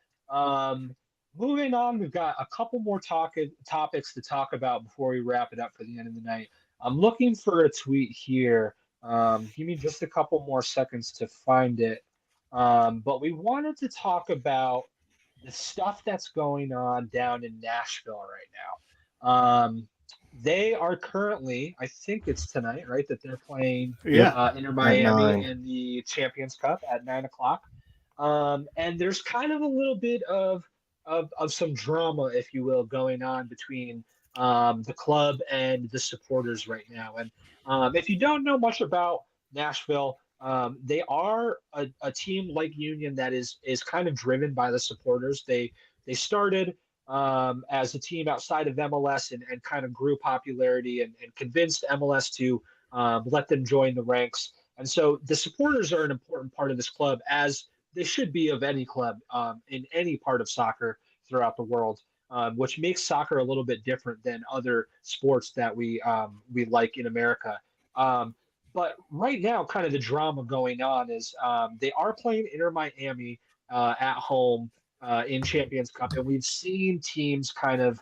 Moving on, we've got a couple more topics to talk about before we wrap it up for the end of the night. I'm looking for a tweet here. Give me just a couple more seconds to find it. But we wanted to talk about the stuff that's going on down in Nashville right now. They are currently, I think it's tonight, right, that they're playing Inter Miami in the Champions Cup at 9 o'clock. And there's kind of a little bit of some drama, if you will, going on between the club and the supporters right now. And if you don't know much about Nashville, they are a team like Union that is kind of driven by the supporters. They started as a team outside of MLS and kind of grew popularity and convinced MLS to let them join the ranks. And so the supporters are an important part of this club, as they should be of any club in any part of soccer throughout the world, which makes soccer a little bit different than other sports that we like in America. But right now, kind of the drama going on is they are playing Inter Miami at home in Champions Cup, and we've seen teams kind of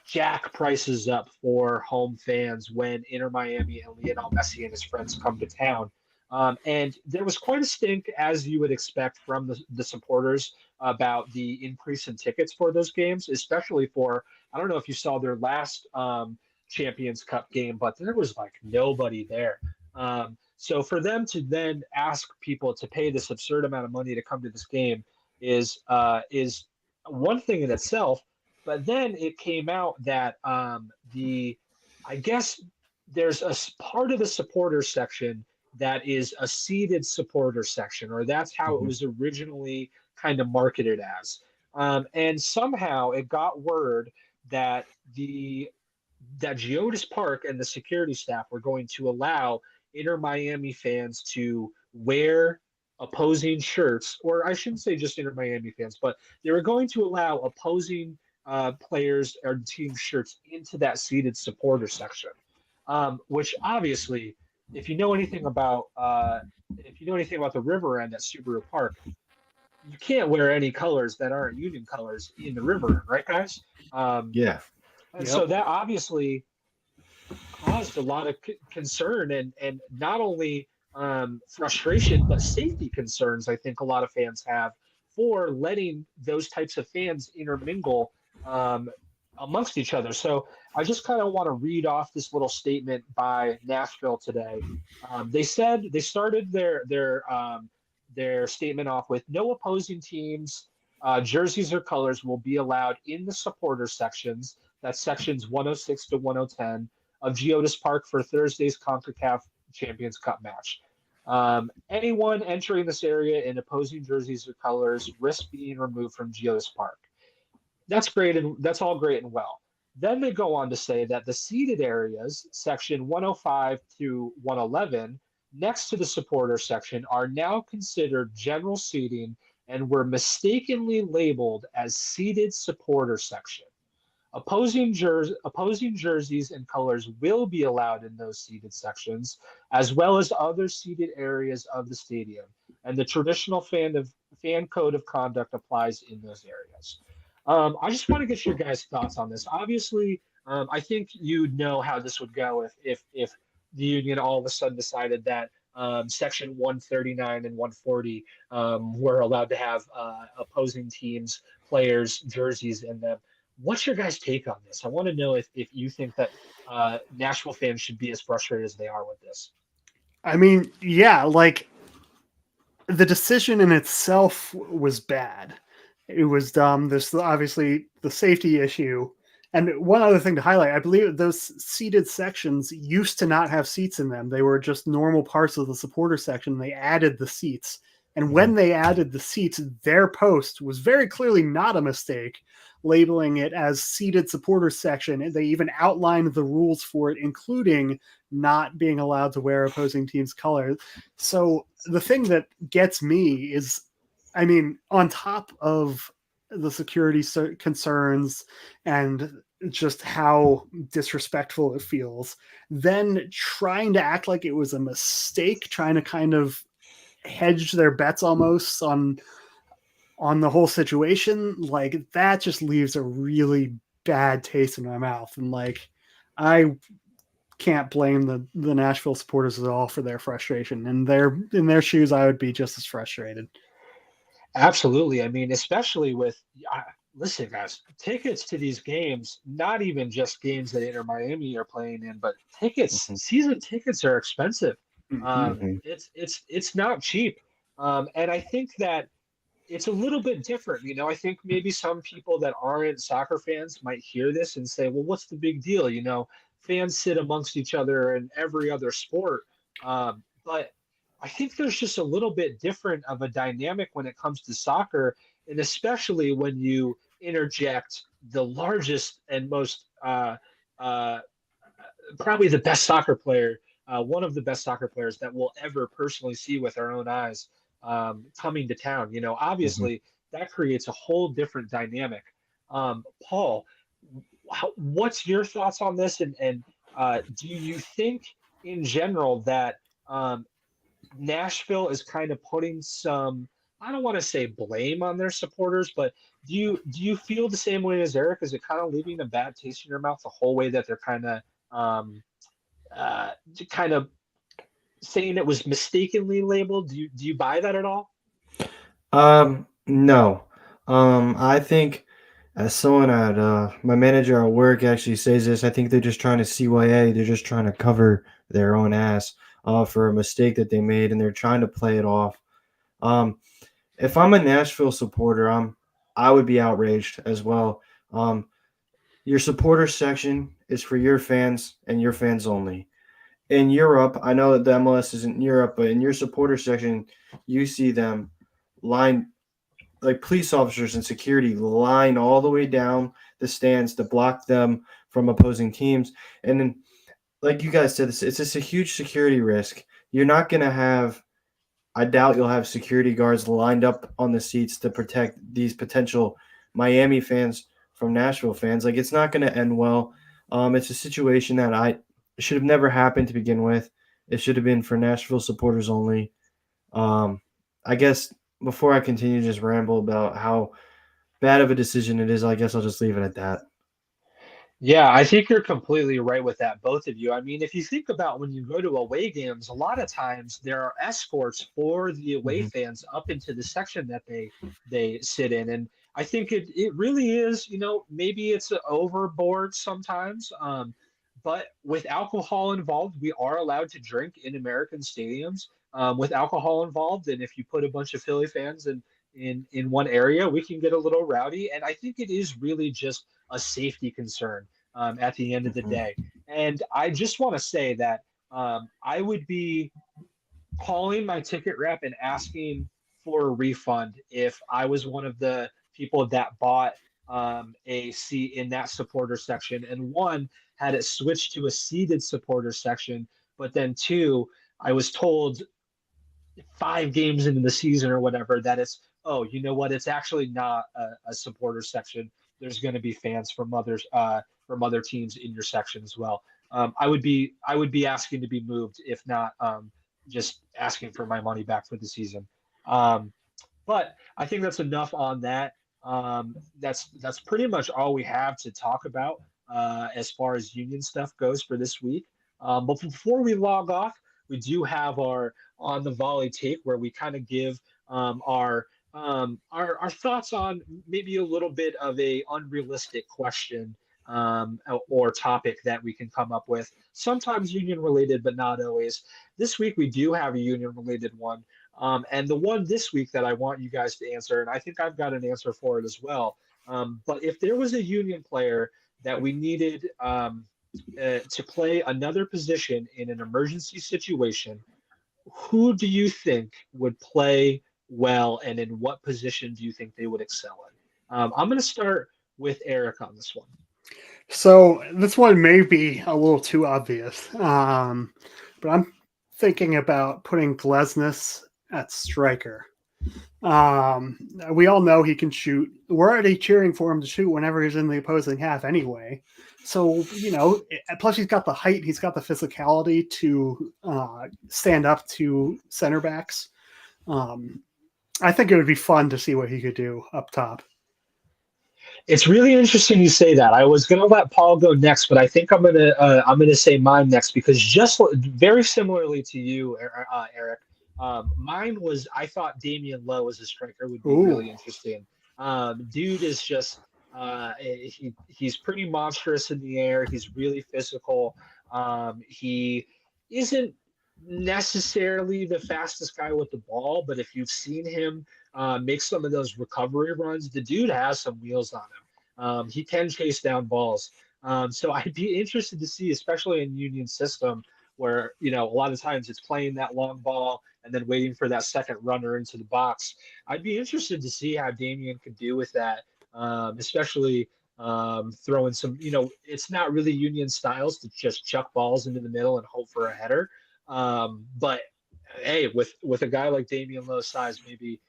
jack prices up for home fans when Inter Miami and Lionel Messi and his friends come to town. And there was quite a stink, as you would expect, from the supporters about the increase in tickets for those games, especially for, I don't know if you saw their last Champions Cup game, but there was like nobody there. So for them to then ask people to pay this absurd amount of money to come to this game is one thing in itself. But then it came out that I guess there's a part of the supporters section that is a seated supporter section, or that's how it was originally kind of marketed as. And somehow it got word that Geodis Park and the security staff were going to allow Inter Miami fans to wear opposing shirts, or I shouldn't say just Inter Miami fans, but they were going to allow opposing players or team shirts into that seated supporter section, which obviously, if you know anything about the river end at Subaru Park, you can't wear any colors that aren't Union colors in the river end, right, guys? Yeah. And so that obviously caused a lot of concern and not only frustration, but safety concerns. I think a lot of fans have for letting those types of fans intermingle amongst each other. So I just kind of want to read off this little statement by Nashville today. They said they started their statement off with no opposing teams, jerseys or colors will be allowed in the supporter sections. That's sections 106 to 110 of Geodis Park for Thursday's CONCACAF Champions Cup match. Anyone entering this area in opposing jerseys or colors risk being removed from Geodis Park. That's great, and that's all great and well. Then they go on to say that the seated areas, section 105 to 111, next to the supporter section, are now considered general seating and were mistakenly labeled as seated supporter section. Opposing jerseys and colors will be allowed in those seated sections, as well as other seated areas of the stadium, and the traditional fan code of conduct applies in those areas. I just want to get your guys' thoughts on this. Obviously, I think you know how this would go if the union all of a sudden decided that section 139 and 140 were allowed to have opposing teams, players, jerseys in them. What's your guys' take on this? I want to know if you think that Nashville fans should be as frustrated as they are with this. I mean, yeah, like the decision in itself was bad. It was dumb. There's obviously the safety issue. And one other thing to highlight, I believe those seated sections used to not have seats in them. They were just normal parts of the supporter section. They added the seats. And when they added the seats, their post was very clearly not a mistake, labeling it as seated supporter section. And they even outlined the rules for it, including not being allowed to wear opposing team's colors. So the thing that gets me is, I mean, on top of the security concerns and just how disrespectful it feels, then trying to act like it was a mistake, trying to kind of hedge their bets almost on the whole situation, like that just leaves a really bad taste in my mouth. And like, I can't blame the Nashville supporters at all for their frustration. And in their shoes, I would be just as frustrated. Absolutely. I mean, especially with, listen, guys, tickets to these games, not even just games that Inter Miami are playing in, but tickets, season tickets are expensive. It's not cheap. And I think that it's a little bit different. You know, I think maybe some people that aren't soccer fans might hear this and say, well, what's the big deal? You know, fans sit amongst each other in every other sport. But I think there's just a little bit different of a dynamic when it comes to soccer, and especially when you interject the largest and most probably the best soccer player, one of the best soccer players that we'll ever personally see with our own eyes coming to town. You know, obviously that creates a whole different dynamic. Paul, what's your thoughts on this? And do you think in general that Nashville is kind of putting some, I don't want to say blame on their supporters, but do you feel the same way as Eric? Is it kind of leaving a bad taste in your mouth the whole way that they're kind of saying it was mistakenly labeled? Do you buy that at all? No. I think as someone at my manager at work actually says this, I think they're just trying to CYA. They're just trying to cover their own ass for a mistake that they made, and they're trying to play it off. If I'm a Nashville supporter, I would be outraged as well. Your supporter section is for your fans and your fans only. In Europe, I know that the MLS isn't in Europe, but in your supporter section, you see them lined, like police officers and security line all the way down the stands to block them from opposing teams. And then, like you guys said, it's just a huge security risk. You're not going to have, I doubt you'll have security guards lined up on the seats to protect these potential Miami fans from Nashville fans. Like, it's not going to end well. It's a situation that should have never happened to begin with. It should have been for Nashville supporters only. I guess before I continue to just ramble about how bad of a decision it is, I guess I'll just leave it at that. Yeah, I think you're completely right with that, both of you. I mean, if you think about when you go to away games, a lot of times there are escorts for the away fans up into the section that they sit in. And I think it really is, you know, maybe it's overboard sometimes. But with alcohol involved, we are allowed to drink in American stadiums with alcohol involved. And if you put a bunch of Philly fans in one area, we can get a little rowdy. And I think it is really just a safety concern at the end of the day. And I just want to say that I would be calling my ticket rep and asking for a refund if I was one of the people that bought a seat in that supporter section, and one, had it switched to a seated supporter section, but then two, I was told 5 games into the season or whatever that it's, oh, you know what, it's actually not a supporter section. There's going to be fans from other teams in your section as well. I would be asking to be moved, if not just asking for my money back for the season. Um, but I think that's enough on that. That's pretty much all we have to talk about as far as union stuff goes for this week. But before we log off, we do have our on the volley take where we kind of give our thoughts on maybe a little bit of a unrealistic question or topic that we can come up with. Sometimes union related, but not always. This week we do have a union related one. And the one this week that I want you guys to answer, and I think I've got an answer for it as well. But if there was a union player that we needed to play another position in an emergency situation, who do you think would play well, and in what position do you think they would excel in? I'm going to start with Eric on this one. So this one may be a little too obvious, but I'm thinking about putting Glesnes at striker. We all know he can shoot. We're already cheering for him to shoot whenever he's in the opposing half anyway. So, plus he's got the height, he's got the physicality to stand up to center backs. I think it would be fun to see what he could do up top. It's really interesting you say that. I was going to let Paul go next, but I think I'm going to say mine next, because just very similarly to you, Eric, mine was, I thought Damian Lowe as a striker would be really interesting. Dude is just he's pretty monstrous in the air. He's really physical. He isn't necessarily the fastest guy with the ball, but if you've seen him make some of those recovery runs, the dude has some wheels on him. He can chase down balls. So I'd be interested to see, especially in Union system, where a lot of times it's playing that long ball and then waiting for that second runner into the box. I'd be interested to see how Damian could do with that, especially throwing some. It's not really Union styles to just chuck balls into the middle and hope for a header. But hey, with a guy like Damian Lowe's size, maybe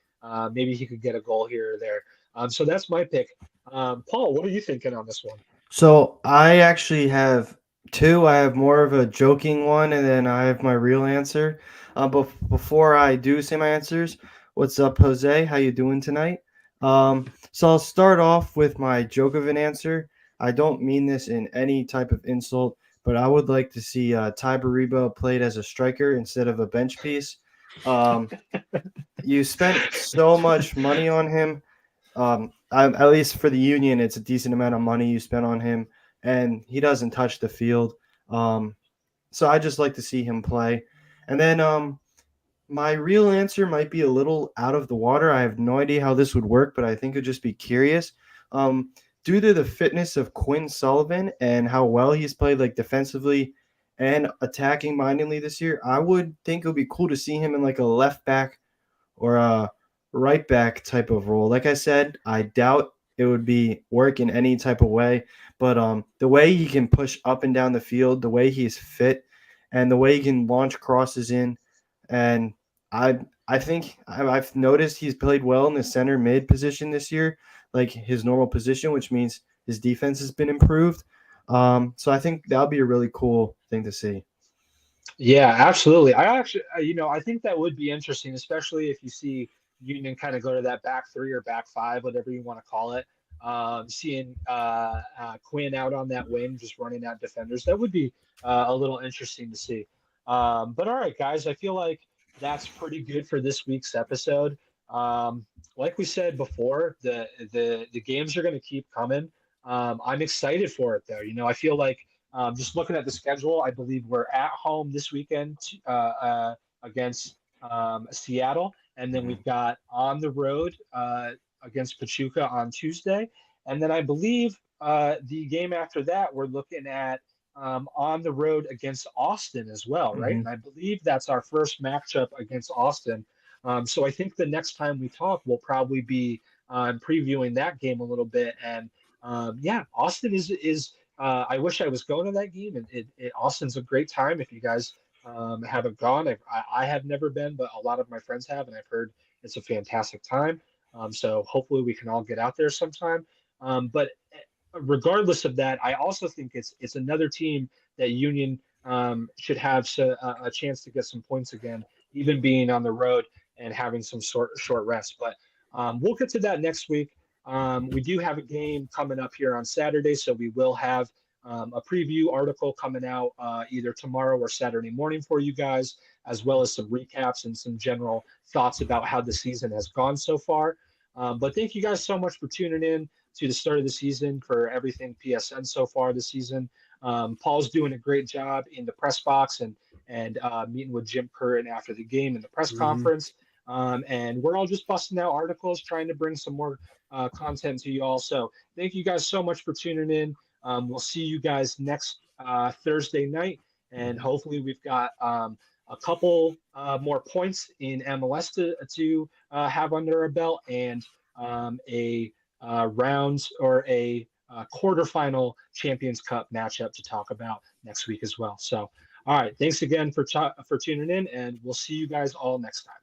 he could get a goal here or there. So that's my pick. Paul, what are you thinking on this one? So I actually have two. I have more of a joking one, and then I have my real answer. But before I do say my answers, what's up, Jose? How you doing tonight? So I'll start off with my joke of an answer. I don't mean this in any type of insult, but I would like to see Ty Bariba played as a striker instead of a bench piece. You spent so much money on him. At least for the Union, it's a decent amount of money you spent on him, and he doesn't touch the field. So I just like to see him play. And then my real answer might be a little out of the water. I have no idea how this would work, but I think it'd just be curious. Due to the fitness of Quinn Sullivan and how well he's played, like defensively and attacking mindedly this year, I would think it would be cool to see him in like a left back or a right back type of role. Like I said, I doubt it would be work in any type of way, but the way he can push up and down the field, the way he's fit, and the way he can launch crosses in, and I think I've noticed he's played well in the center mid position this year, like his normal position, which means his defense has been improved. So I think that'll be a really cool thing to see. Yeah, absolutely. I actually, I think that would be interesting, especially if you see Union kind of go to that back three or back five, whatever you want to call it. Seeing Quinn out on that wing, just running out defenders, that would be a little interesting to see. But all right, guys, I feel like that's pretty good for this week's episode. Like we said before, the games are going to keep coming. I'm excited for it, though. I feel like. Just looking at the schedule, I believe we're at home this weekend against Seattle, and then we've got on the road against Pachuca on Tuesday, and then I believe the game after that we're looking at on the road against Austin as well, right? Mhm. And I believe that's our first matchup against Austin. So I think the next time we talk, we'll probably be previewing that game a little bit. And yeah, Austin is. I wish I was going to that game, and Austin's a great time if you guys haven't gone. I have never been, but a lot of my friends have, and I've heard it's a fantastic time. So hopefully we can all get out there sometime. But regardless of that, I also think it's another team that Union should have a chance to get some points again, even being on the road and having some short rest. But we'll get to that next week. We do have a game coming up here on Saturday, so we will have a preview article coming out either tomorrow or Saturday morning for you guys, as well as some recaps and some general thoughts about how the season has gone so far. But thank you guys so much for tuning in to the start of the season for everything PSN so far this season. Paul's doing a great job in the press box and meeting with Jim Curtin after the game in the press conference. And we're all just busting out articles, trying to bring some more content to you all. So thank you guys so much for tuning in. We'll see you guys next Thursday night, and hopefully we've got a couple more points in MLS to have under our belt, and a rounds or a quarterfinal Champions Cup matchup to talk about next week as well. So, all right, thanks again for tuning in, and we'll see you guys all next time.